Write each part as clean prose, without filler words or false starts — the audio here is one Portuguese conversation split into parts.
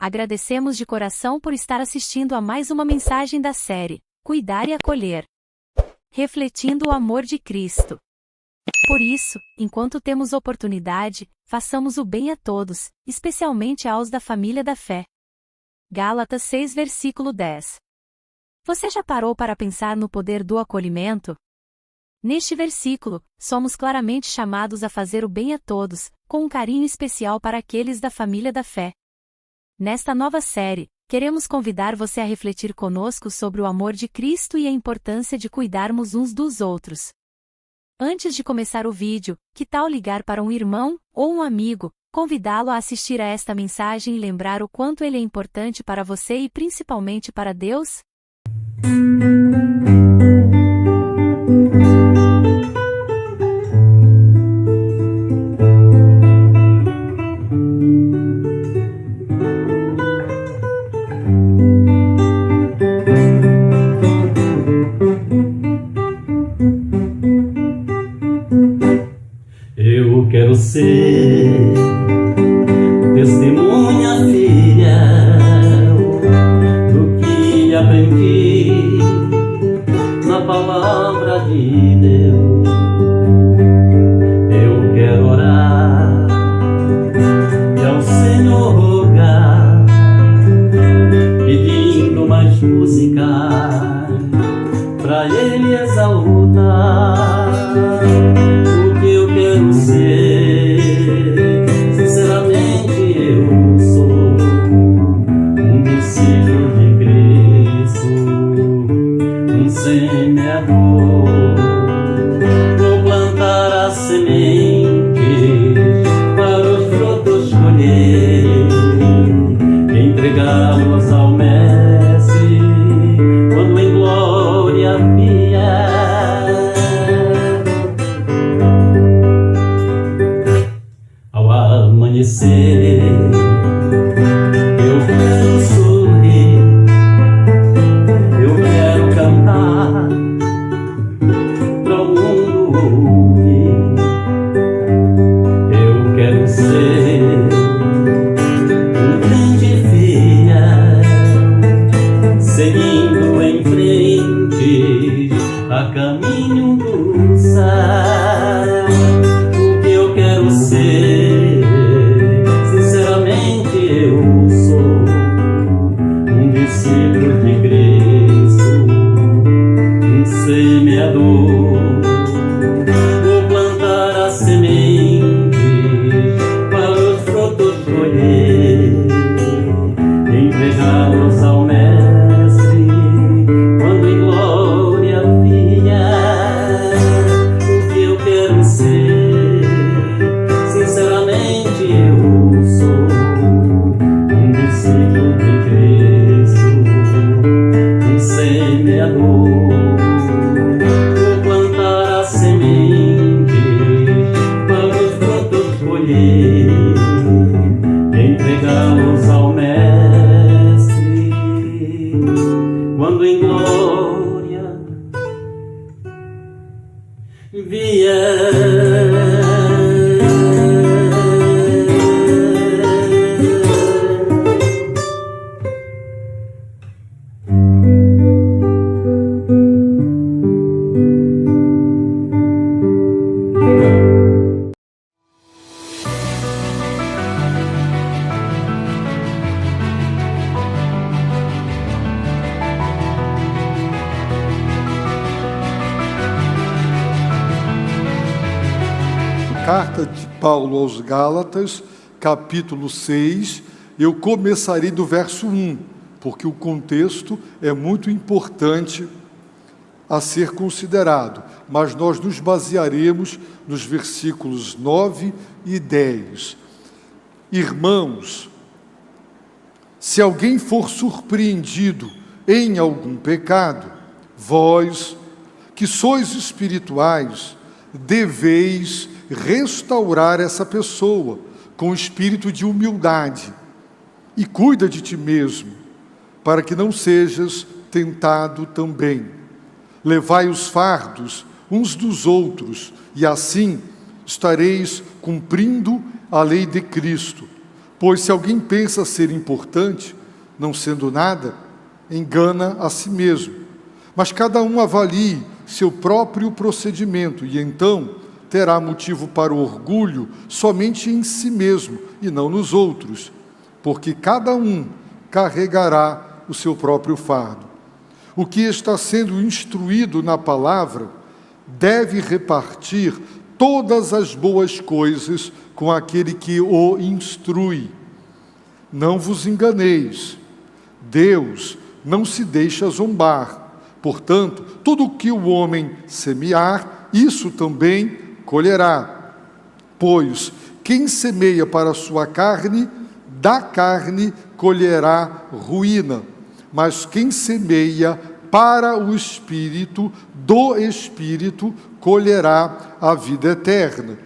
Agradecemos de coração por estar assistindo a mais uma mensagem da série Cuidar e Acolher, refletindo o amor de Cristo. Por isso, enquanto temos oportunidade, façamos o bem a todos, especialmente aos da família da fé. Gálatas 6, versículo 10. Você já parou para pensar no poder do acolhimento? Neste versículo, somos claramente chamados a fazer o bem a todos, com um carinho especial para aqueles da família da fé. Nesta nova série, queremos convidar você a refletir conosco sobre o amor de Cristo e a importância de cuidarmos uns dos outros. Antes de começar o vídeo, que tal ligar para um irmão ou um amigo, convidá-lo a assistir a esta mensagem e lembrar o quanto ele é importante para você e principalmente para Deus? Eu quero ser testemunha fiel do que aprendi na palavra de Deus. Eu quero orar e ao Senhor rogar, pedindo mais música pra Ele exaltar. Quero ser, sinceramente eu sou um discípulo de Cristo, um semeador. Vou plantar as sementes para os frutos colher, entregá-los ao Mestre quando em glória vier. Amanhecer, eu quero sorrir, eu quero cantar para o mundo ouvir. Eu quero ser um crente fiel, seguindo em frente a caminho do céu. O que eu quero ser, eu sou um discípulo de Cristo, um semeador. Vou plantar as sementes para os frutos colher, entregá-los ao Mestre quando em glória vier. O que eu quero ser, sinceramente eu sou um discípulo de Cristo, um semeador. Vou plantar as sementes para os frutos colher, entregá-los ao Mestre quando em glória vier. Carta de Paulo aos Gálatas, capítulo 6, eu começarei do verso 1, porque o contexto é muito importante a ser considerado, mas nós nos basearemos nos versículos 9 e 10. Irmãos, se alguém for surpreendido em algum pecado, vós, que sois espirituais, deveis restaurar essa pessoa com espírito de humildade e cuida de ti mesmo, para que não sejas tentado também. Levai os fardos uns dos outros, e assim estareis cumprindo a lei de Cristo. Pois se alguém pensa ser importante, não sendo nada, engana a si mesmo. Mas cada um avalie seu próprio procedimento e então terá motivo para o orgulho somente em si mesmo e não nos outros, porque cada um carregará o seu próprio fardo. O que está sendo instruído na palavra deve repartir todas as boas coisas com aquele que o instrui. Não vos enganeis, Deus não se deixa zombar. Portanto, tudo o que o homem semear, isso também colherá. Pois quem semeia para a sua carne, da carne colherá ruína. Mas quem semeia para o Espírito, do Espírito colherá a vida eterna.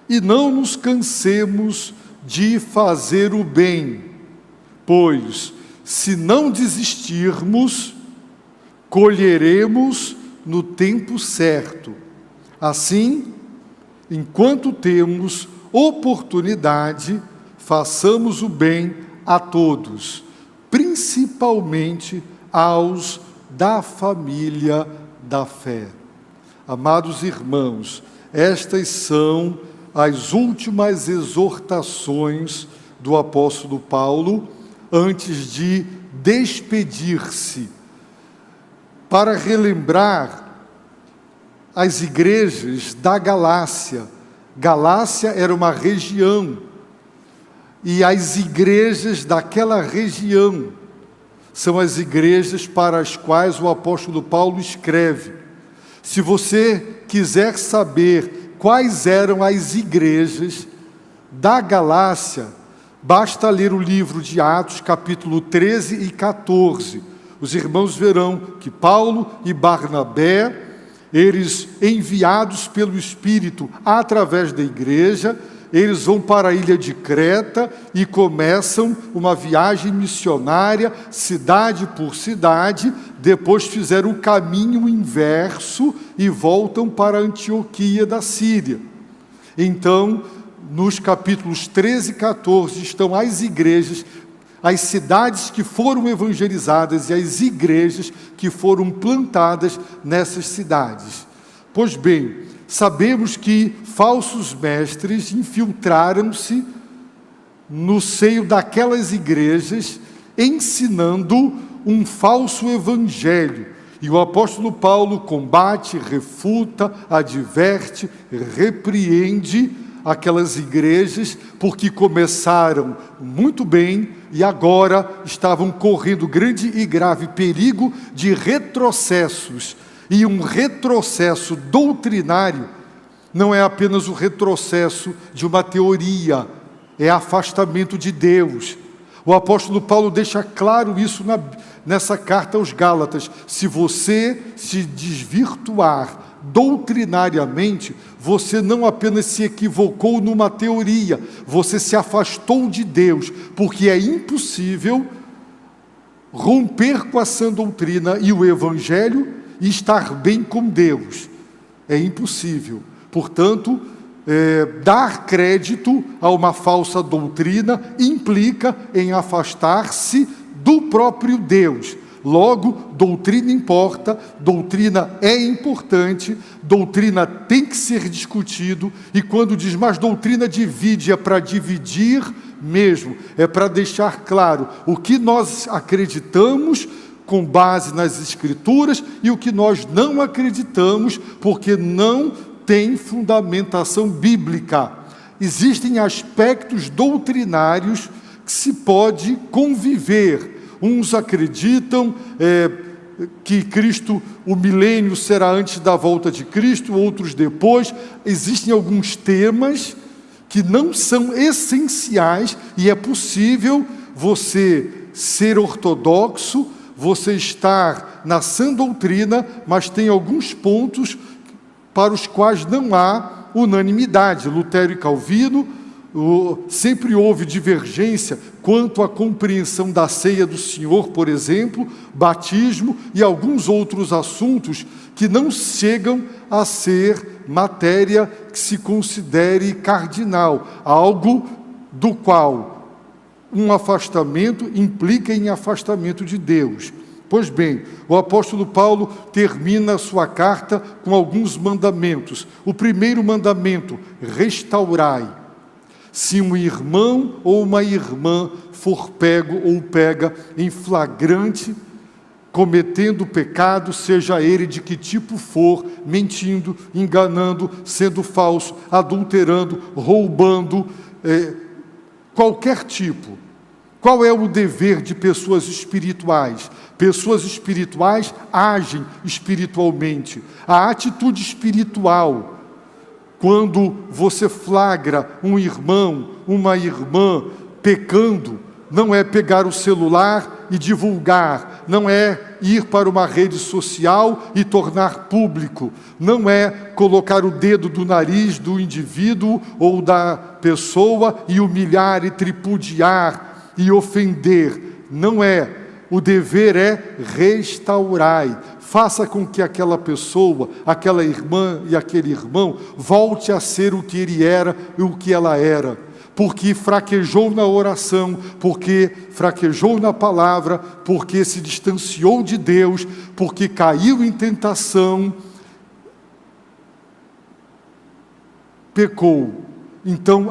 E não nos cansemos de fazer o bem, pois, se não desistirmos, colheremos no tempo certo. Assim, enquanto temos oportunidade, façamos o bem a todos, principalmente aos da família da fé. Amados irmãos, estas são as últimas exortações do apóstolo Paulo antes de despedir-se, para relembrar as igrejas da Galácia. Galácia era uma região, e as igrejas daquela região são as igrejas para as quais o apóstolo Paulo escreve. Se você quiser saber quais eram as igrejas da Galácia, basta ler o livro de Atos, capítulo 13 e 14. Os irmãos verão que Paulo e Barnabé, eles enviados pelo Espírito através da igreja, eles vão para a ilha de Creta e começam uma viagem missionária, cidade por cidade. Depois fizeram o caminho inverso e voltam para Antioquia da Síria. Então, nos capítulos 13 e 14 estão as igrejas, as cidades que foram evangelizadas e as igrejas que foram plantadas nessas cidades. Pois bem, sabemos que falsos mestres infiltraram-se no seio daquelas igrejas, ensinando um falso evangelho. E o apóstolo Paulo combate, refuta, adverte, repreende aquelas igrejas, porque começaram muito bem e agora estavam correndo grande e grave perigo de retrocessos. E um retrocesso doutrinário não é apenas o retrocesso de uma teoria, é afastamento de Deus. O apóstolo Paulo deixa claro isso nessa carta aos Gálatas. Se você se desvirtuar doutrinariamente, você não apenas se equivocou numa teoria, você se afastou de Deus, porque é impossível romper com a sã doutrina e o Evangelho e estar bem com Deus. É impossível. Portanto, dar crédito a uma falsa doutrina implica em afastar-se do próprio Deus. Logo, doutrina importa, doutrina é importante, doutrina tem que ser discutido, e quando diz, mas doutrina divide, é para dividir mesmo, é para deixar claro o que nós acreditamos com base nas Escrituras e o que nós não acreditamos, porque não tem fundamentação bíblica. Existem aspectos doutrinários que se pode conviver. Uns acreditam que Cristo, o milênio será antes da volta de Cristo, outros depois. Existem alguns temas que não são essenciais e é possível você ser ortodoxo, você estar na sã doutrina, mas tem alguns pontos para os quais não há unanimidade. Lutero e Calvino, sempre houve divergência quanto à compreensão da ceia do Senhor, por exemplo, batismo e alguns outros assuntos que não chegam a ser matéria que se considere cardinal, algo do qual um afastamento implica em afastamento de Deus. Pois bem, o apóstolo Paulo termina a sua carta com alguns mandamentos. O primeiro mandamento: restaurai. Se um irmão ou uma irmã for pego ou pega em flagrante, cometendo pecado, seja ele de que tipo for, mentindo, enganando, sendo falso, adulterando, roubando, qualquer tipo. Qual é o dever de pessoas espirituais? Pessoas espirituais agem espiritualmente. A atitude espiritual, quando você flagra um irmão, uma irmã pecando, não é pegar o celular e divulgar, não é ir para uma rede social e tornar público, não é colocar o dedo do nariz do indivíduo ou da pessoa e humilhar e tripudiar e ofender. Não é. O dever é restaurai. Faça com que aquela pessoa, aquela irmã e aquele irmão volte a ser o que ele era e o que ela era. Porque fraquejou na oração, porque fraquejou na palavra, porque se distanciou de Deus, porque caiu em tentação, pecou. Então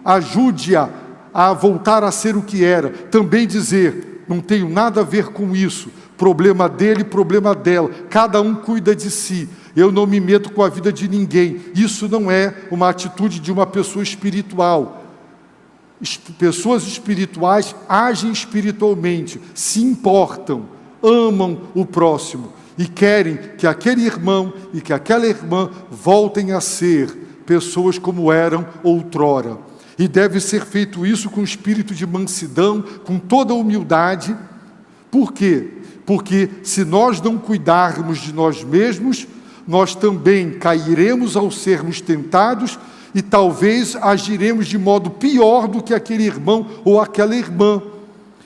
ajude-a a voltar a ser o que era. Também dizer: não tenho nada a ver com isso, problema dele, problema dela, cada um cuida de si, eu não me meto com a vida de ninguém. Isso não é uma atitude de uma pessoa espiritual. Pessoas espirituais agem espiritualmente, se importam, amam o próximo e querem que aquele irmão e que aquela irmã voltem a ser pessoas como eram outrora. E deve ser feito isso com espírito de mansidão, com toda a humildade. Por quê? Porque se nós não cuidarmos de nós mesmos, nós também cairemos ao sermos tentados e talvez agiremos de modo pior do que aquele irmão ou aquela irmã.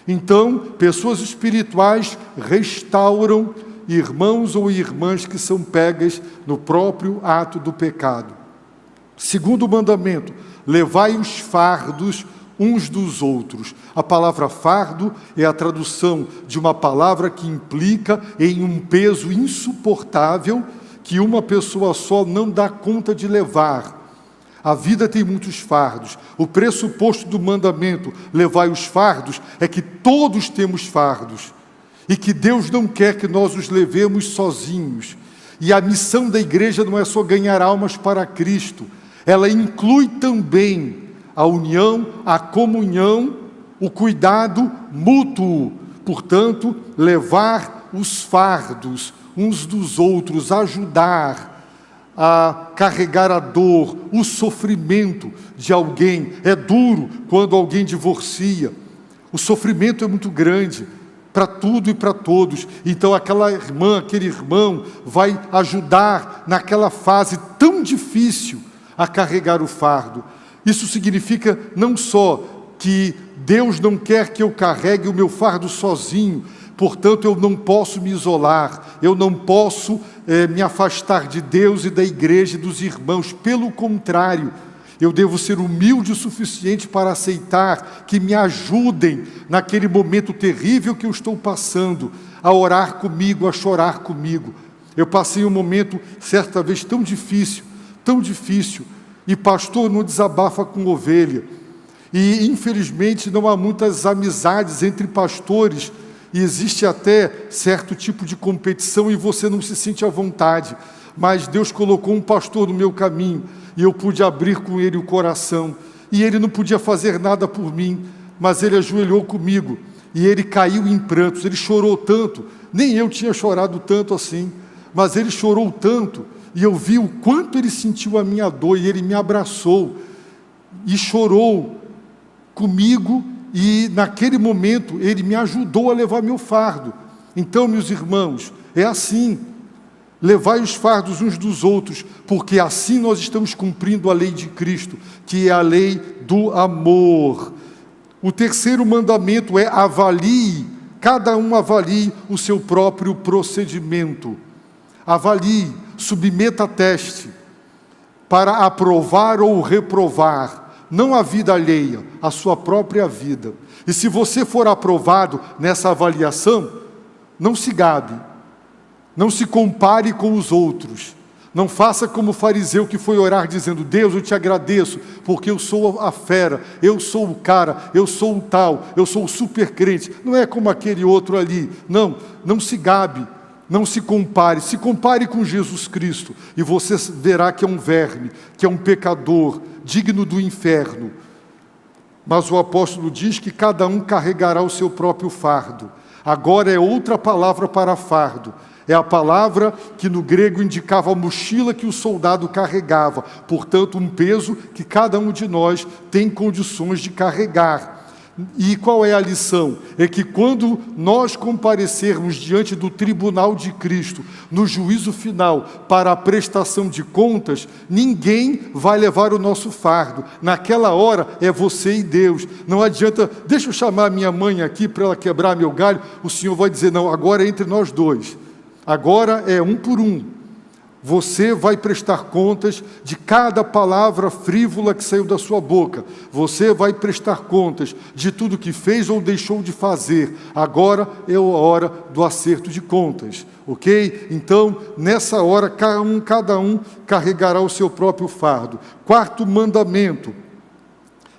Então, pessoas espirituais restauram irmãos ou irmãs que são pegas no próprio ato do pecado. Segundo mandamento: levai os fardos uns dos outros. A palavra fardo é a tradução de uma palavra que implica em um peso insuportável que uma pessoa só não dá conta de levar. A vida tem muitos fardos. O pressuposto do mandamento, levai os fardos, é que todos temos fardos e que Deus não quer que nós os levemos sozinhos. E a missão da igreja não é só ganhar almas para Cristo, ela inclui também a união, a comunhão, o cuidado mútuo. Portanto, levar os fardos uns dos outros, ajudar a carregar a dor, o sofrimento de alguém. É duro quando alguém divorcia. O sofrimento é muito grande para tudo e para todos. Então aquela irmã, aquele irmão vai ajudar naquela fase tão difícil a carregar o fardo. Isso significa não só que Deus não quer que eu carregue o meu fardo sozinho, portanto eu não posso me isolar, eu não posso me afastar de Deus e da igreja e dos irmãos. Pelo contrário, eu devo ser humilde o suficiente para aceitar que me ajudem naquele momento terrível que eu estou passando, a orar comigo, a chorar comigo. Eu passei um momento, certa vez, tão difícil, e pastor não desabafa com ovelha. E infelizmente não há muitas amizades entre pastores, e existe até certo tipo de competição e você não se sente à vontade. Mas Deus colocou um pastor no meu caminho, e eu pude abrir com ele o coração, e ele não podia fazer nada por mim, mas ele ajoelhou comigo, e ele caiu em prantos, ele chorou tanto, nem eu tinha chorado tanto assim, mas ele chorou tanto, e eu vi o quanto ele sentiu a minha dor, e ele me abraçou, e chorou comigo, e naquele momento ele me ajudou a levar meu fardo. Então, meus irmãos, é assim, levai os fardos uns dos outros, porque assim nós estamos cumprindo a lei de Cristo, que é a lei do amor. O terceiro mandamento é avalie, cada um avalie o seu próprio procedimento. Avalie, submeta a teste, para aprovar ou reprovar. não a vida alheia, a sua própria vida. E se você for aprovado nessa avaliação, não se gabe, não se compare com os outros. Não faça como o fariseu que foi orar dizendo: Deus, eu te agradeço, porque eu sou a fera, eu sou o cara, eu sou o tal, eu sou o super crente. Não é como aquele outro ali. Não, não se gabe, não se compare com Jesus Cristo, e você verá que é um verme, que é um pecador, digno do inferno. Mas o apóstolo diz que cada um carregará o seu próprio fardo. Agora é outra palavra para fardo. É a palavra que no grego indicava a mochila que o soldado carregava. Portanto, um peso que cada um de nós tem condições de carregar. E qual é a lição? É que quando nós comparecermos diante do tribunal de Cristo, no juízo final, para a prestação de contas, ninguém vai levar o nosso fardo. Naquela hora é você e Deus. Não adianta, deixa eu chamar minha mãe aqui para ela quebrar meu galho. O Senhor vai dizer: não, agora é entre nós dois. Agora é um por um. Você vai prestar contas de cada palavra frívola que saiu da sua boca. Você vai prestar contas de tudo que fez ou deixou de fazer. Agora é a hora do acerto de contas, ok? Então, nessa hora, cada um carregará o seu próprio fardo. Quarto mandamento: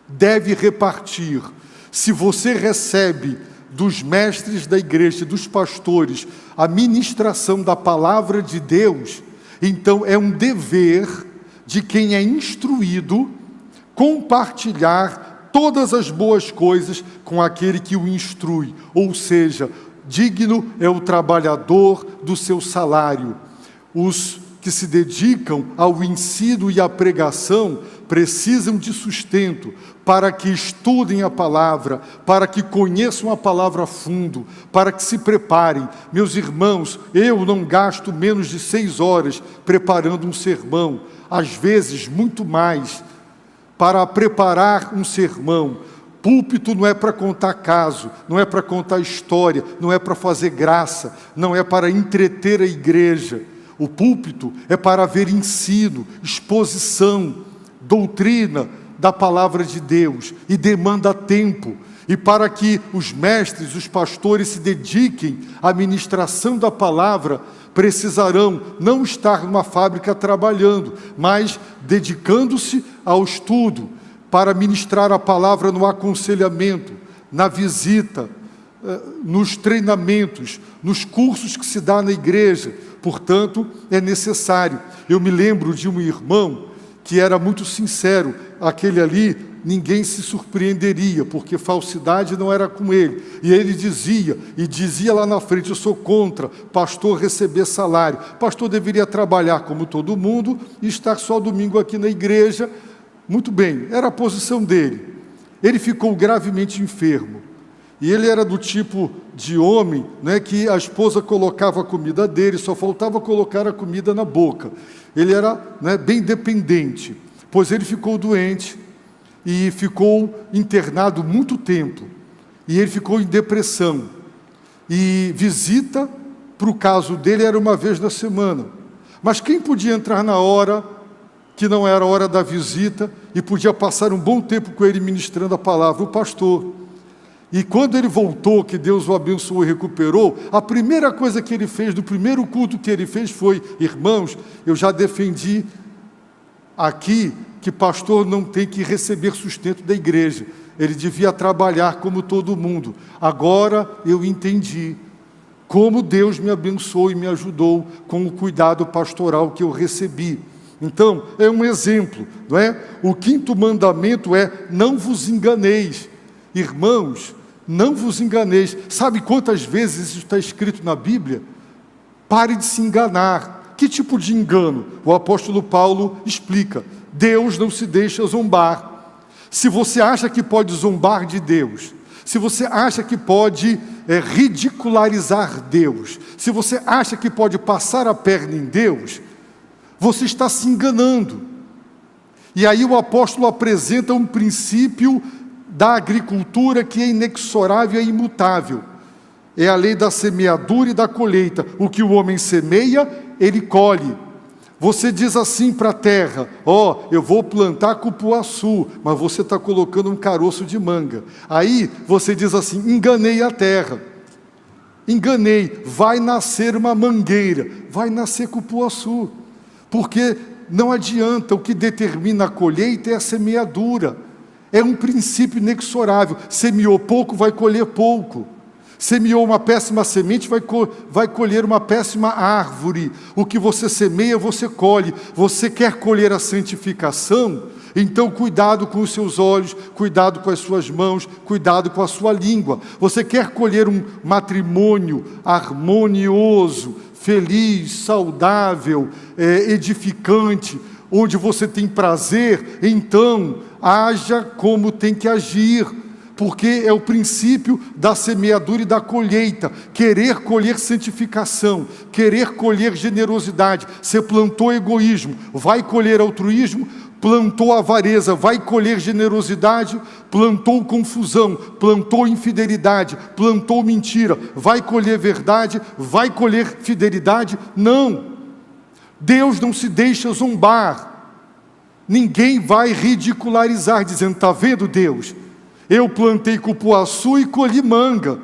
deve repartir. Se você recebe dos mestres da igreja, dos pastores, a ministração da palavra de Deus, então é um dever de quem é instruído compartilhar todas as boas coisas com aquele que o instrui. Ou seja, digno é o trabalhador do seu salário. Os que se dedicam ao ensino e à pregação precisam de sustento para que estudem a palavra, para que conheçam a palavra a fundo, para que se preparem. Meus irmãos, eu não gasto menos de 6 horas preparando um sermão, às vezes muito mais, para preparar um sermão. Púlpito não é para contar caso, não é para contar história, não é para fazer graça, não é para entreter a igreja. O púlpito é para haver ensino, exposição, doutrina da palavra de Deus, e demanda tempo. E para que os mestres, os pastores se dediquem à ministração da palavra, precisarão não estar numa fábrica trabalhando, mas dedicando-se ao estudo, para ministrar a palavra no aconselhamento, na visita, nos treinamentos, nos cursos que se dá na igreja. Portanto, é necessário. Eu me lembro de um irmão que era muito sincero. Aquele ali, ninguém se surpreenderia, porque falsidade não era com ele. E ele dizia lá na frente: eu sou contra pastor receber salário. Pastor deveria trabalhar como todo mundo e estar só domingo aqui na igreja. Muito bem, era a posição dele. Ele ficou gravemente enfermo. E ele era do tipo de homem, né, que a esposa colocava a comida dele, só faltava colocar a comida na boca. Ele era, né, bem dependente, pois ele ficou doente e ficou internado muito tempo. E ele ficou em depressão. E visita, para o caso dele, era uma vez na semana. Mas quem podia entrar na hora que não era a hora da visita e podia passar um bom tempo com ele ministrando a palavra? O pastor. E quando ele voltou, que Deus o abençoou e recuperou, a primeira coisa que ele fez, do primeiro culto que ele fez foi: irmãos, eu já defendi aqui que pastor não tem que receber sustento da igreja. Ele devia trabalhar como todo mundo. Agora eu entendi como Deus me abençoou e me ajudou com o cuidado pastoral que eu recebi. Então, é um exemplo, não é? O quinto mandamento é: não vos enganeis. Irmãos, não vos enganeis. Sabe quantas vezes isso está escrito na Bíblia? Pare de se enganar. Que tipo de engano? O apóstolo Paulo explica: Deus não se deixa zombar. Se você acha que pode zombar de Deus, se você acha que pode ridicularizar Deus, se você acha que pode passar a perna em Deus, você está se enganando. E aí o apóstolo apresenta um princípio da agricultura que é inexorável e imutável. É a lei da semeadura e da colheita. O que o homem semeia, ele colhe. Você diz assim para a terra: ó, eu vou plantar cupuaçu, mas você está colocando um caroço de manga. Aí você diz assim: enganei a terra, enganei, vai nascer uma mangueira, vai nascer cupuaçu, porque não adianta, o que determina a colheita é a semeadura, é um princípio inexorável. Semeou pouco, vai colher pouco. Semeou uma péssima semente, vai colher uma péssima árvore. O que você semeia, você colhe. Você quer colher a santificação? Então cuidado com os seus olhos, cuidado com as suas mãos, cuidado com a sua língua. Você quer colher um matrimônio harmonioso, feliz, saudável, edificante, onde você tem prazer? Então haja como tem que agir, porque é o princípio da semeadura e da colheita. Querer colher santificação, querer colher generosidade. Você plantou egoísmo, vai colher altruísmo. Plantou avareza, vai colher generosidade. Plantou confusão, plantou infidelidade, plantou mentira, vai colher verdade, vai colher fidelidade. Não, Deus não se deixa zombar. Ninguém vai ridicularizar, dizendo: está vendo, Deus? Eu plantei cupuaçu e colhi manga.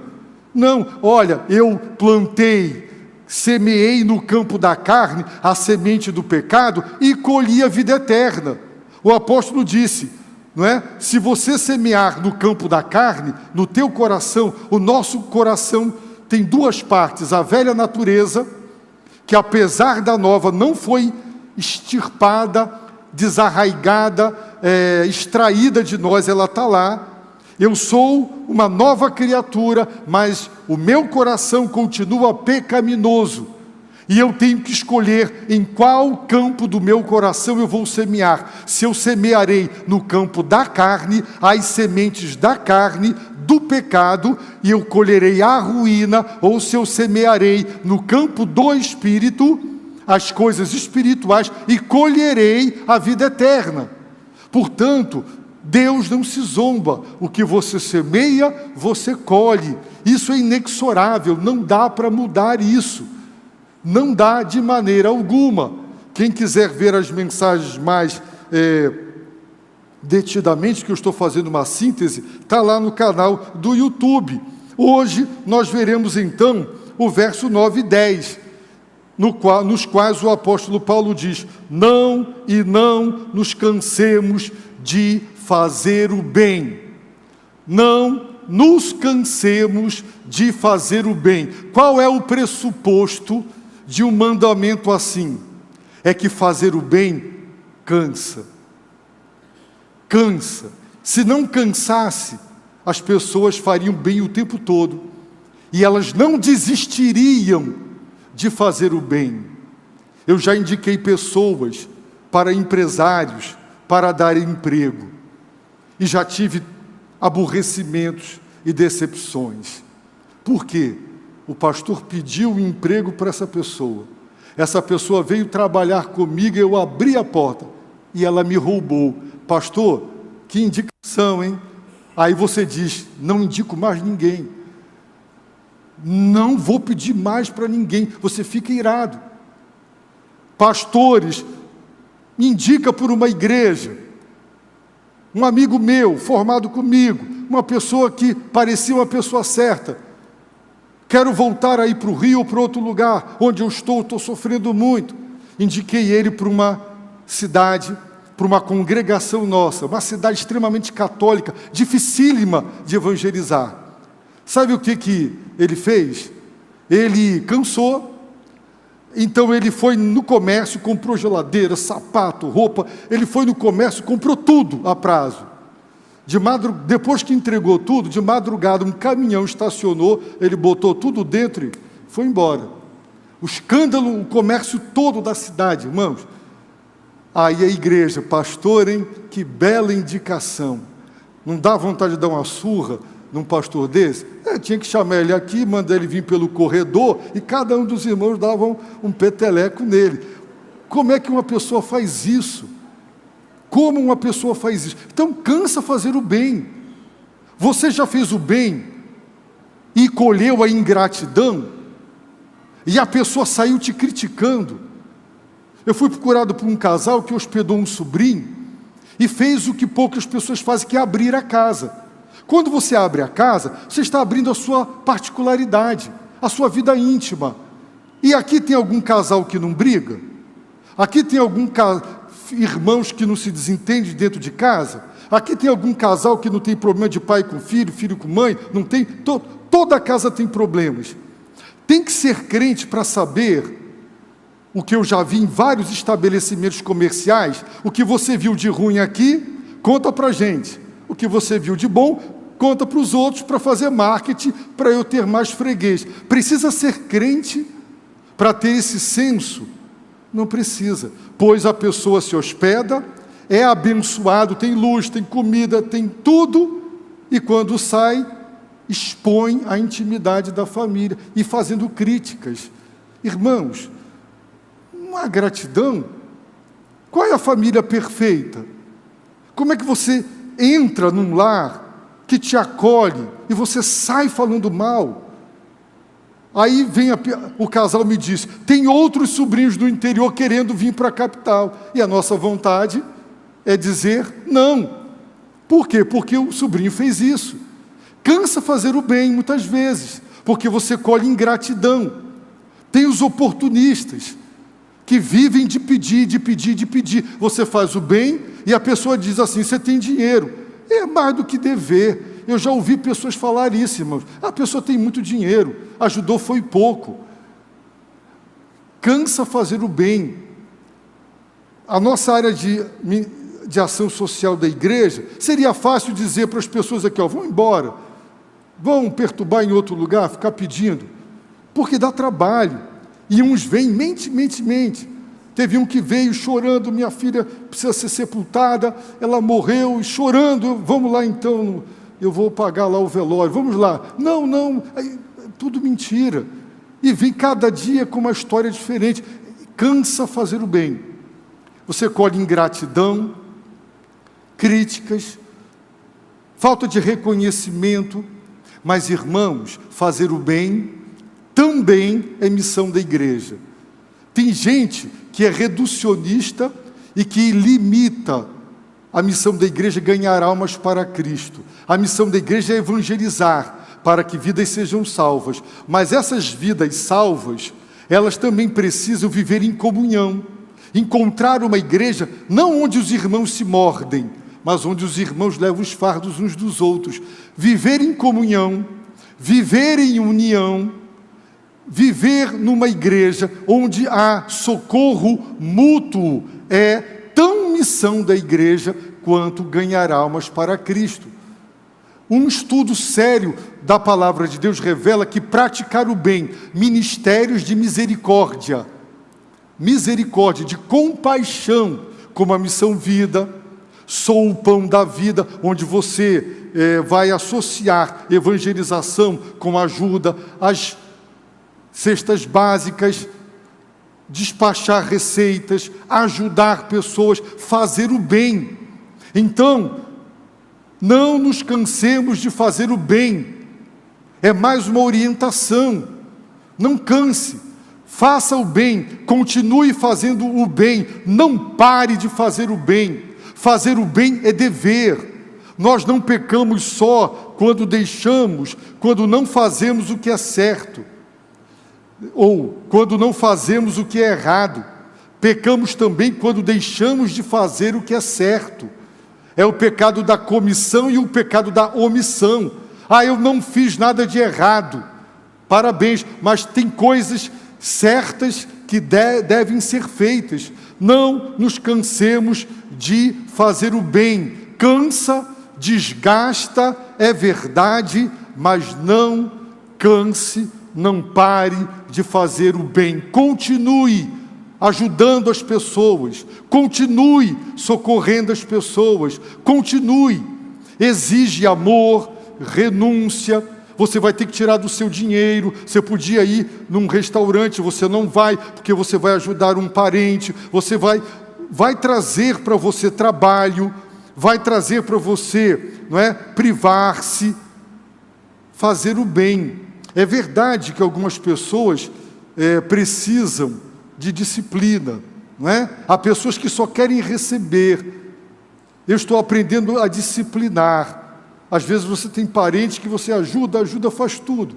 Não, olha, eu plantei, semeei no campo da carne a semente do pecado e colhi a vida eterna. O apóstolo disse, não é? Se você semear no campo da carne, no teu coração, o nosso coração tem duas partes: a velha natureza, que apesar da nova não foi extirpada, desarraigada, extraída de nós, ela está lá. Eu sou uma nova criatura, mas o meu coração continua pecaminoso. E eu tenho que escolher em qual campo do meu coração eu vou semear. Se eu semearei no campo da carne, as sementes da carne, do pecado, e eu colherei a ruína, ou se eu semearei no campo do Espírito, as coisas espirituais, e colherei a vida eterna. Portanto, Deus não se zomba. O que você semeia, você colhe. Isso é inexorável, não dá para mudar isso. Não dá de maneira alguma. Quem quiser ver as mensagens mais detidamente, que eu estou fazendo uma síntese, está lá no canal do YouTube. Hoje nós veremos então o verso 9 e 10, nos quais o apóstolo Paulo diz: não nos cansemos de fazer o bem. Não nos cansemos de fazer o bem. Qual é o pressuposto de um mandamento assim? É que fazer o bem cansa. Cansa. Se não cansasse, as pessoas fariam bem o tempo todo. E elas não desistiriam de fazer o bem. Eu já indiquei pessoas para empresários para dar emprego. E já tive aborrecimentos e decepções. Por quê? O pastor pediu um emprego para essa pessoa. Essa pessoa veio trabalhar comigo, eu abri a porta e ela me roubou. Pastor, que indicação, hein? Aí você diz: não indico mais ninguém. Não vou pedir mais para ninguém. Você fica irado. Pastores, indica por uma igreja. Um amigo meu, formado comigo, uma pessoa que parecia uma pessoa certa. Quero voltar aí para o Rio ou para outro lugar, onde eu estou sofrendo muito. Indiquei ele para uma cidade, para uma congregação nossa, uma cidade extremamente católica, dificílima de evangelizar. Sabe o que ele fez? Ele cansou. Então ele foi no comércio, comprou geladeira, sapato, roupa. Ele foi no comércio, comprou tudo a prazo. Depois que entregou tudo, de madrugada um caminhão estacionou, ele botou tudo dentro e foi embora. O escândalo, o comércio todo da cidade, irmãos. Aí a igreja: pastor, hein? Que bela indicação. Não dá vontade de dar uma surra num pastor desse? Tinha que chamar ele aqui, mandar ele vir pelo corredor, e cada um dos irmãos dava um peteleco nele. Como é que uma pessoa faz isso? Como uma pessoa faz isso? Então cansa fazer o bem. Você já fez o bem e colheu a ingratidão? E a pessoa saiu te criticando. Eu fui procurado por um casal que hospedou um sobrinho e fez o que poucas pessoas fazem, que é abrir a casa. Quando você abre a casa, você está abrindo a sua particularidade, a sua vida íntima. E aqui tem algum casal que não briga? Aqui tem irmãos que não se desentendem dentro de casa? Aqui tem algum casal que não tem problema de pai com filho, filho com mãe? Não tem? Toda casa tem problemas. Tem que ser crente para saber o que eu já vi em vários estabelecimentos comerciais. O que você viu de ruim aqui, conta para a gente. O que você viu de bom, conta para os outros, para fazer marketing, para eu ter mais freguês. Precisa ser crente para ter esse senso? Não precisa, pois a pessoa se hospeda, é abençoado, tem luz, tem comida, tem tudo, e quando sai, expõe a intimidade da família, e fazendo críticas. Irmãos, não há gratidão? Qual é a família perfeita? Como é que você entra num lar que te acolhe, e você sai falando mal? Aí vem o casal me diz, tem outros sobrinhos do interior querendo vir para a capital. E a nossa vontade é dizer não. Por quê? Porque o sobrinho fez isso. Cansa fazer o bem muitas vezes, porque você colhe ingratidão. Tem os oportunistas, que vivem de pedir, de pedir, de pedir. Você faz o bem e a pessoa diz assim, você tem dinheiro. É mais do que dever. Eu já ouvi pessoas falar isso, irmãos. A pessoa tem muito dinheiro, ajudou foi pouco. Cansa fazer o bem. A nossa área de ação social da igreja, seria fácil dizer para as pessoas aqui, vão embora, vão perturbar em outro lugar, ficar pedindo, porque dá trabalho. E uns vêm, mente. Teve um que veio chorando, minha filha precisa ser sepultada, ela morreu, chorando, vamos lá então, eu vou pagar lá o velório, vamos lá. Não, tudo mentira. E vem cada dia com uma história diferente. Cansa fazer o bem. Você colhe ingratidão, críticas, falta de reconhecimento. Mas, irmãos, fazer o bem também é missão da igreja. Tem gente que é reducionista e que limita a missão da igreja, ganhar almas para Cristo. A missão da igreja é evangelizar, para que vidas sejam salvas. Mas essas vidas salvas, elas também precisam viver em comunhão. Encontrar uma igreja, não onde os irmãos se mordem, mas onde os irmãos levam os fardos uns dos outros. Viver em comunhão, viver em união, viver numa igreja onde há socorro mútuo, é tão missão da igreja quanto ganhar almas para Cristo. Um estudo sério da palavra de Deus revela que praticar o bem, ministérios de misericórdia, de compaixão, como a missão vida, Sou o Pão da Vida, onde você vai associar evangelização com ajuda, as cestas básicas, despachar receitas, ajudar pessoas, fazer o bem. Então, não nos cansemos de fazer o bem. É mais uma orientação. Não canse. Faça o bem. Continue fazendo o bem. Não pare de fazer o bem. Fazer o bem é dever. Nós não pecamos só quando não fazemos o que é certo. Ou quando não fazemos o que é errado. Pecamos também quando deixamos de fazer o que é certo. É o pecado da comissão e o pecado da omissão. Eu não fiz nada de errado. Parabéns, mas tem coisas certas que devem ser feitas. Não nos cansemos de fazer o bem. Cansa, desgasta, é verdade, mas não canse, não pare de fazer o bem. Continue ajudando as pessoas, continue socorrendo as pessoas, continue. Exige amor, renúncia. Você vai ter que tirar do seu dinheiro. Você podia ir num restaurante, você não vai, porque você vai ajudar um parente. Você vai trazer para você trabalho, vai trazer para você, privar-se, fazer o bem. É verdade que algumas pessoas precisam de disciplina, não é? Há pessoas que só querem receber. Eu estou aprendendo a disciplinar. Às vezes você tem parentes que você ajuda, faz tudo.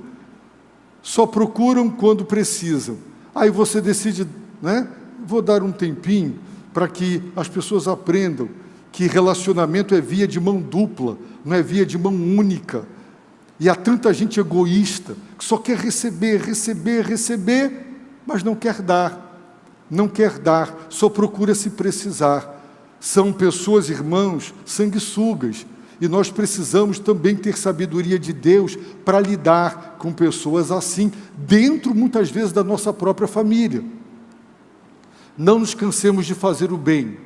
Só procuram quando precisam. Aí você decide, né? Vou dar um tempinho para que as pessoas aprendam que relacionamento é via de mão dupla, não é via de mão única. E há tanta gente egoísta que só quer receber, mas não quer dar, só procura se precisar. São pessoas, irmãos, sanguessugas, e nós precisamos também ter sabedoria de Deus para lidar com pessoas assim, dentro muitas vezes da nossa própria família. Não nos cansemos de fazer o bem,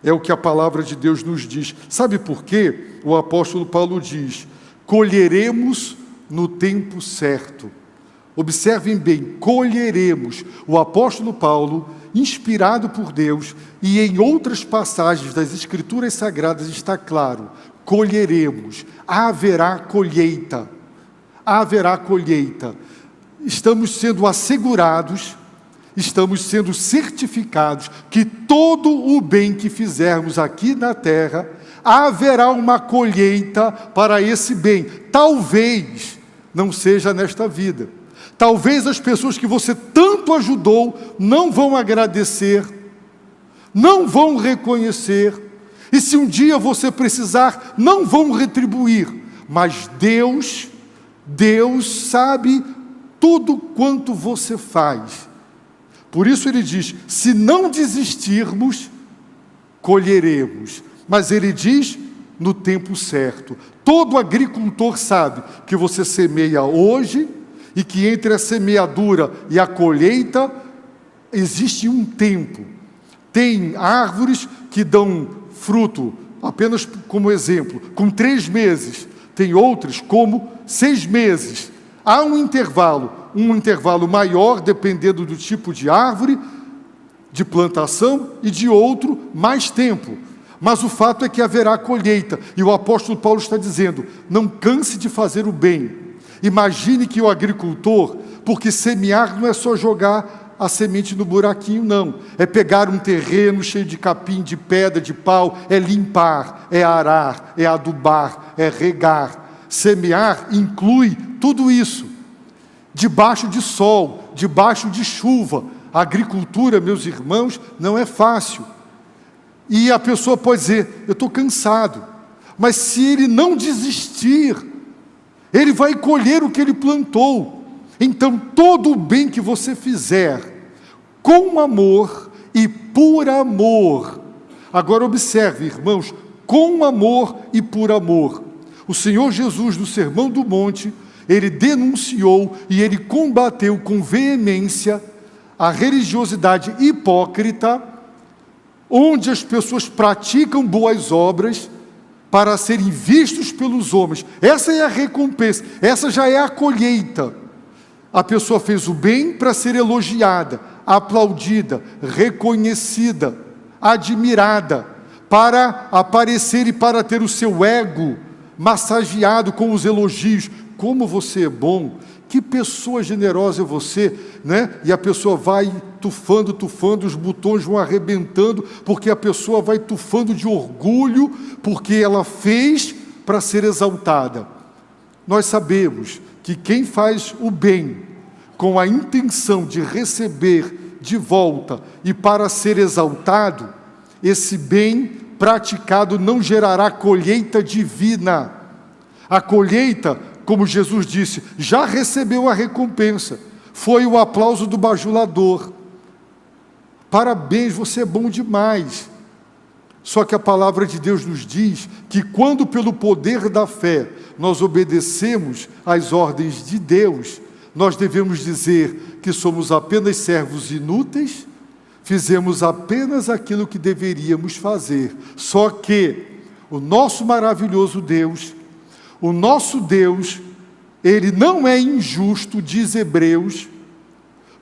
é o que a palavra de Deus nos diz. Sabe por quê? O apóstolo Paulo diz: colheremos no tempo certo. Observem bem, colheremos. O apóstolo Paulo, inspirado por Deus, e em outras passagens das Escrituras Sagradas está claro, colheremos, haverá colheita, estamos sendo assegurados, estamos sendo certificados que todo o bem que fizermos aqui na terra, haverá uma colheita para esse bem. Talvez não seja nesta vida. Talvez as pessoas que você tanto ajudou não vão agradecer, não vão reconhecer, e se um dia você precisar, não vão retribuir. Mas Deus sabe tudo quanto você faz. Por isso ele diz, se não desistirmos, colheremos. Mas ele diz, no tempo certo. Todo agricultor sabe que você semeia hoje, e que entre a semeadura e a colheita, existe um tempo. Tem árvores que dão fruto, apenas como exemplo, com 3 meses. Tem outras como 6 meses. Há um intervalo maior, dependendo do tipo de árvore, de plantação, e de outro, mais tempo. Mas o fato é que haverá colheita. E o apóstolo Paulo está dizendo, não canse de fazer o bem. Imagine que o agricultor, porque semear não é só jogar a semente no buraquinho, não. É pegar um terreno cheio de capim, de pedra, de pau, é limpar, é arar, é adubar, é regar. Semear inclui tudo isso. Debaixo de sol, debaixo de chuva. A agricultura, meus irmãos, não é fácil. E a pessoa pode dizer, eu estou cansado. Mas se ele não desistir, ele vai colher o que ele plantou. Então, todo o bem que você fizer, com amor e por amor. Agora observe, irmãos, com amor e por amor. O Senhor Jesus, no Sermão do Monte, ele denunciou e ele combateu com veemência a religiosidade hipócrita, onde as pessoas praticam boas obras, para serem vistos pelos homens. Essa é a recompensa, essa já é a colheita. A pessoa fez o bem para ser elogiada, aplaudida, reconhecida, admirada, para aparecer e para ter o seu ego massageado com os elogios. Como você é bom, que pessoa generosa é você, né? E a pessoa vai tufando, os botões vão arrebentando, porque a pessoa vai tufando de orgulho, porque ela fez para ser exaltada. Nós sabemos que quem faz o bem com a intenção de receber de volta e para ser exaltado, esse bem praticado não gerará colheita divina. A colheita, como Jesus disse, já recebeu a recompensa. Foi o aplauso do bajulador. Parabéns, você é bom demais. Só que a palavra de Deus nos diz que quando pelo poder da fé nós obedecemos às ordens de Deus, nós devemos dizer que somos apenas servos inúteis, fizemos apenas aquilo que deveríamos fazer. Só que o nosso maravilhoso Deus, o nosso Deus, Ele não é injusto, diz Hebreus,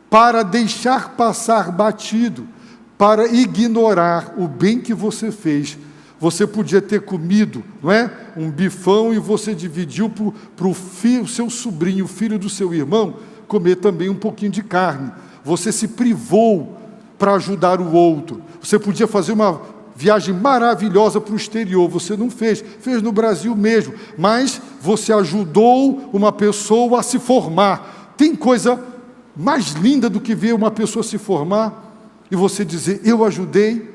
para deixar passar batido, para ignorar o bem que você fez. Você podia ter comido, não é? Um bifão e você dividiu para o seu sobrinho, filho do seu irmão, comer também um pouquinho de carne. Você se privou para ajudar o outro. Você podia fazer uma viagem maravilhosa para o exterior, você não fez, fez no Brasil mesmo, mas você ajudou uma pessoa a se formar. Tem coisa mais linda do que ver uma pessoa se formar e você dizer, eu ajudei?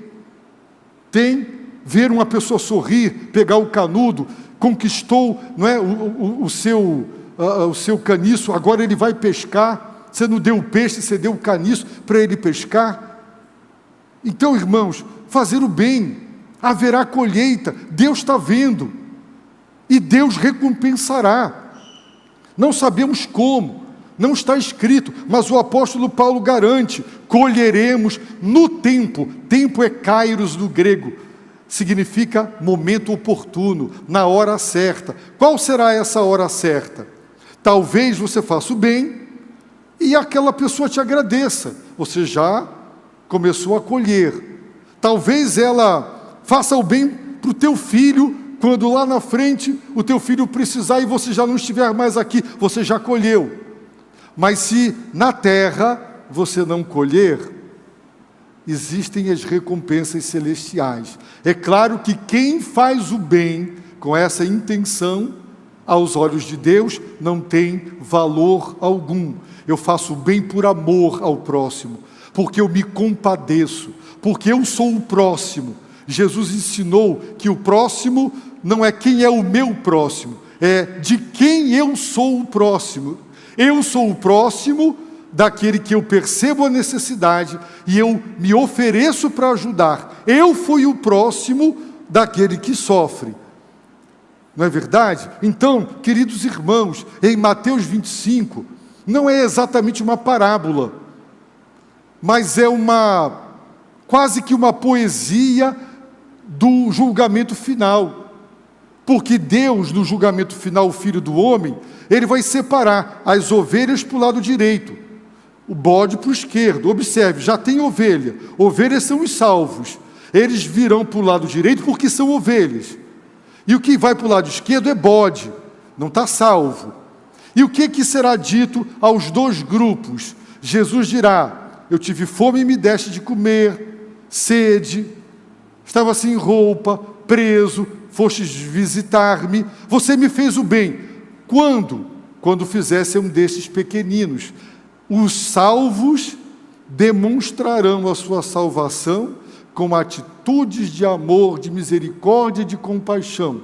Tem ver uma pessoa sorrir, pegar o canudo, conquistou, não é, o seu caniço, agora ele vai pescar, você não deu o peixe, você deu o caniço para ele pescar. Então, irmãos, fazer o bem, haverá colheita, Deus está vendo, e Deus recompensará. Não sabemos como, não está escrito, mas o apóstolo Paulo garante, colheremos no tempo. Tempo é kairos no grego, significa momento oportuno, na hora certa. Qual será essa hora certa? Talvez você faça o bem e aquela pessoa te agradeça, você já começou a colher. Talvez ela faça o bem para o teu filho, quando lá na frente o teu filho precisar e você já não estiver mais aqui, você já colheu. Mas se na terra você não colher, existem as recompensas celestiais. É claro que quem faz o bem com essa intenção, aos olhos de Deus, não tem valor algum. Eu faço o bem por amor ao próximo, porque eu me compadeço, porque eu sou o próximo. Jesus ensinou que o próximo não é quem é o meu próximo, é de quem eu sou o próximo. Eu sou o próximo daquele que eu percebo a necessidade e eu me ofereço para ajudar. Eu fui o próximo daquele que sofre. Não é verdade? Então, queridos irmãos, em Mateus 25, não é exatamente uma parábola, mas é quase que uma poesia do julgamento final. Porque Deus, no julgamento final, o Filho do Homem, ele vai separar as ovelhas para o lado direito, o bode para o esquerdo. Observe, já tem ovelha. Ovelhas são os salvos. Eles virão para o lado direito porque são ovelhas. E o que vai para o lado esquerdo é bode, não está salvo. E o que será dito aos dois grupos? Jesus dirá, eu tive fome e me deste de comer, sede, estava sem roupa, preso, fostes visitar-me, você me fez o bem. Quando? Quando fizesse um desses pequeninos. Os salvos demonstrarão a sua salvação com atitudes de amor, de misericórdia e de compaixão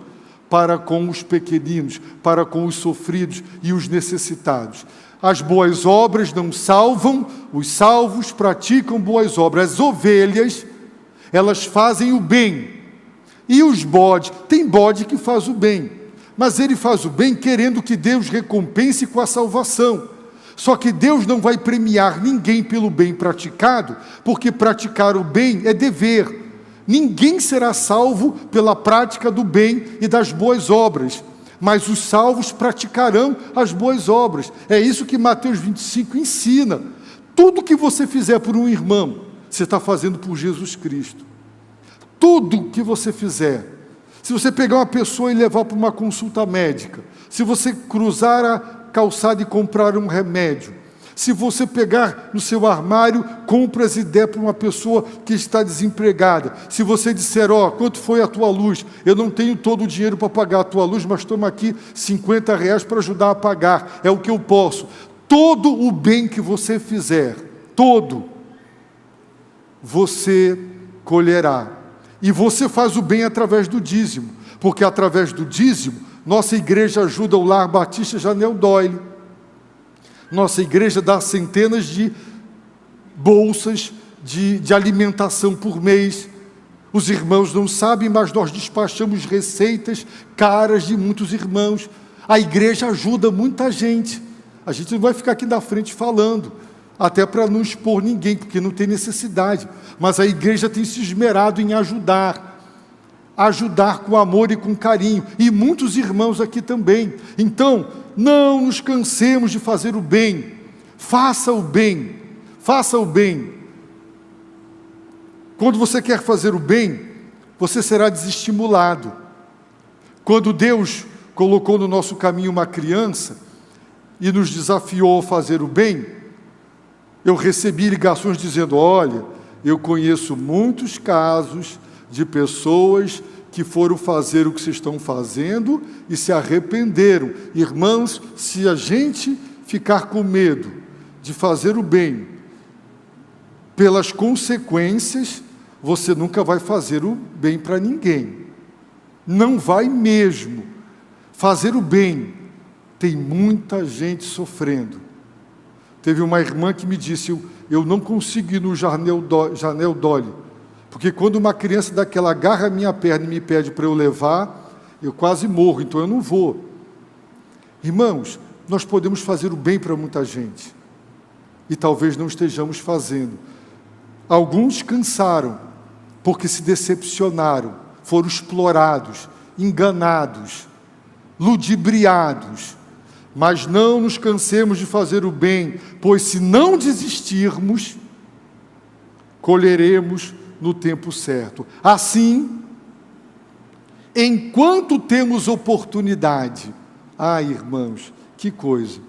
para com os pequeninos, para com os sofridos e os necessitados. As boas obras não salvam, os salvos praticam boas obras. As ovelhas, elas fazem o bem. E os bodes, tem bode que faz o bem, mas ele faz o bem querendo que Deus recompense com a salvação. Só que Deus não vai premiar ninguém pelo bem praticado, porque praticar o bem é dever. Ninguém será salvo pela prática do bem e das boas obras, mas os salvos praticarão as boas obras. É isso que Mateus 25 ensina. Tudo que você fizer por um irmão, você está fazendo por Jesus Cristo. Tudo que você fizer. Se você pegar uma pessoa e levar para uma consulta médica, se você cruzar a calçada e comprar um remédio, se você pegar no seu armário compras e der para uma pessoa que está desempregada, se você disser, quanto foi a tua luz? Eu não tenho todo o dinheiro para pagar a tua luz, mas toma aqui R$50 para ajudar a pagar, é o que eu posso. Todo o bem que você fizer, todo, você colherá. E você faz o bem através do dízimo, porque através do dízimo, nossa igreja ajuda o Lar Batista Janel Doyle. Nossa igreja dá centenas de bolsas de alimentação por mês. Os irmãos não sabem, mas nós despachamos receitas caras de muitos irmãos. A igreja ajuda muita gente. A gente não vai ficar aqui na frente falando, até para não expor ninguém, porque não tem necessidade. Mas a igreja tem se esmerado em ajudar com amor e com carinho, e muitos irmãos aqui também. Então, não nos cansemos de fazer o bem, faça o bem, faça o bem. Quando você quer fazer o bem, você será desestimulado. Quando Deus colocou no nosso caminho uma criança e nos desafiou a fazer o bem, eu recebi ligações dizendo, olha, Eu conheço muitos casos de pessoas que foram fazer o que vocês estão fazendo e se arrependeram. Irmãos, se a gente ficar com medo de fazer o bem pelas consequências, você nunca vai fazer o bem para ninguém. Não vai mesmo. Fazer o bem, tem muita gente sofrendo. Teve uma irmã que me disse, eu não consigo ir no Janel Dolly, porque quando uma criança daquela agarra a minha perna e me pede para eu levar, eu quase morro, então eu não vou. Irmãos, nós podemos fazer o bem para muita gente, e talvez não estejamos fazendo. Alguns cansaram, porque se decepcionaram, foram explorados, enganados, ludibriados. Mas não nos cansemos de fazer o bem, pois se não desistirmos, colheremos no tempo certo. Assim, enquanto temos oportunidade, irmãos, que coisa,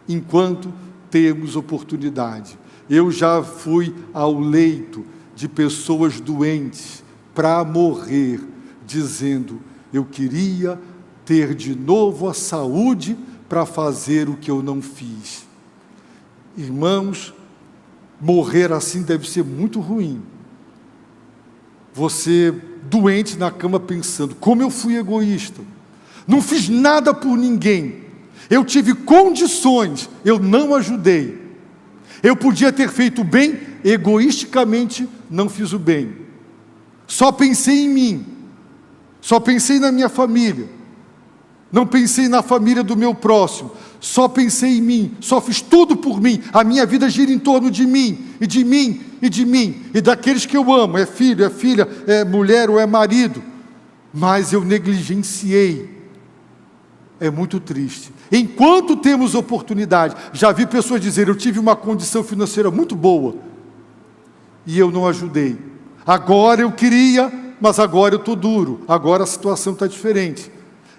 enquanto temos oportunidade. Eu já fui ao leito de pessoas doentes para morrer, dizendo, eu queria ter de novo a saúde para fazer o que eu não fiz. Irmãos, morrer assim deve ser muito ruim. Você doente na cama pensando, como eu fui egoísta, não fiz nada por ninguém, eu tive condições, eu não ajudei, eu podia ter feito o bem, egoisticamente não fiz o bem, só pensei em mim, só pensei na minha família, não pensei na família do meu próximo, só pensei em mim, só fiz tudo por mim, a minha vida gira em torno de mim, e de mim, e de mim, e daqueles que eu amo, é filho, é filha, é mulher ou é marido, mas eu negligenciei. É muito triste. Enquanto temos oportunidade, já vi pessoas dizer, eu tive uma condição financeira muito boa, e eu não ajudei. Agora eu queria, mas agora eu estou duro, agora a situação está diferente.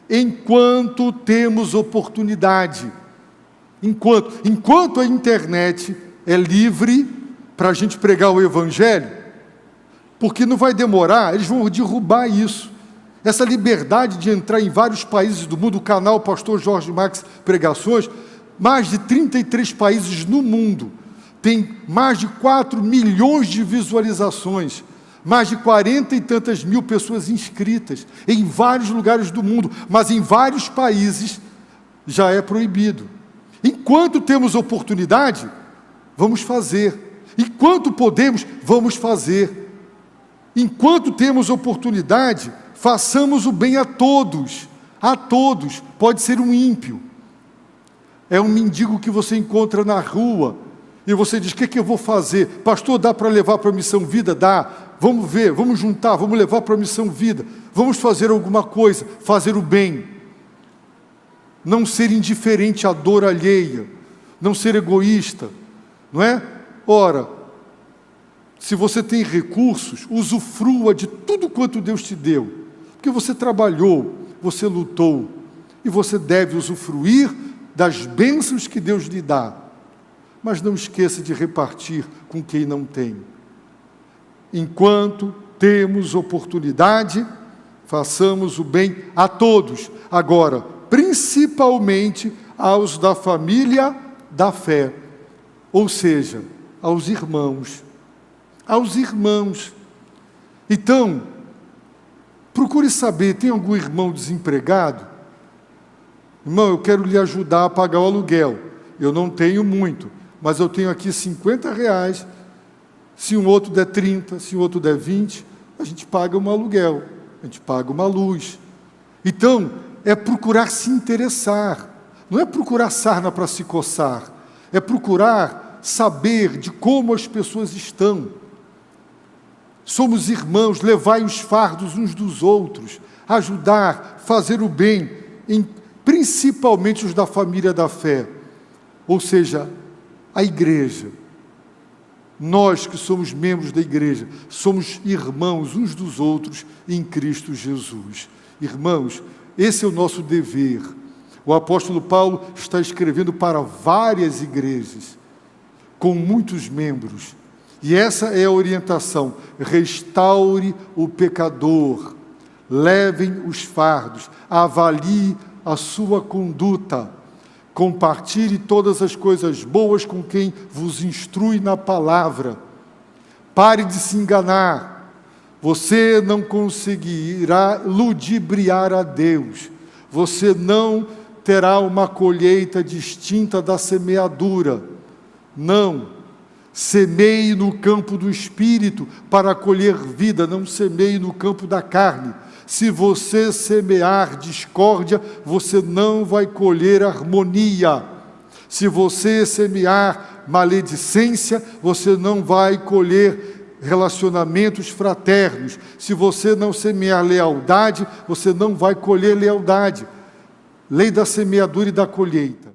Enquanto temos oportunidade, enquanto a internet é livre para a gente pregar o Evangelho, porque não vai demorar, eles vão derrubar isso. Essa liberdade de entrar em vários países do mundo, o canal Pastor Jorge Max Pregações, mais de 33 países no mundo, tem mais de 4 milhões de visualizações, mais de 40 e tantas mil pessoas inscritas, em vários lugares do mundo, mas em vários países já é proibido. Enquanto temos oportunidade, vamos fazer. Enquanto podemos, vamos fazer. Enquanto temos oportunidade, façamos o bem a todos. A todos. Pode ser um ímpio. É um mendigo que você encontra na rua, e você diz, o que eu vou fazer? Pastor, dá para levar para a Missão Vida? Dá. Vamos ver, vamos juntar, vamos levar para a Missão Vida. Vamos fazer alguma coisa, fazer o bem. Não ser indiferente à dor alheia. Não ser egoísta. Não é? Ora, se você tem recursos, usufrua de tudo quanto Deus te deu. Porque você trabalhou, você lutou. E você deve usufruir das bênçãos que Deus lhe dá. Mas não esqueça de repartir com quem não tem. Enquanto temos oportunidade, façamos o bem a todos. Agora, principalmente aos da família da fé. Ou seja, aos irmãos. Aos irmãos. Então, procure saber, tem algum irmão desempregado? Irmão, eu quero lhe ajudar a pagar o aluguel. Eu não tenho muito, mas eu tenho aqui R$50. Se um outro der 30, se um outro der 20, a gente paga um aluguel, a gente paga uma luz. Então, é procurar se interessar. Não é procurar sarna para se coçar. É procurar saber de como as pessoas estão. Somos irmãos, levai os fardos uns dos outros, ajudar, fazer o bem, principalmente os da família da fé. Ou seja, a igreja. Nós que somos membros da igreja, somos irmãos uns dos outros em Cristo Jesus. Irmãos, esse é o nosso dever. O apóstolo Paulo está escrevendo para várias igrejas, com muitos membros. E essa é a orientação: restaure o pecador, levem os fardos, avalie a sua conduta, compartilhe todas as coisas boas com quem vos instrui na palavra. Pare de se enganar. Você não conseguirá ludibriar a Deus. Você não terá uma colheita distinta da semeadura. Não. Semeie no campo do Espírito para colher vida, não semeie no campo da carne. Se você semear discórdia, você não vai colher harmonia. Se você semear maledicência, você não vai colher relacionamentos fraternos. Se você não semear lealdade, você não vai colher lealdade. Lei da semeadura e da colheita.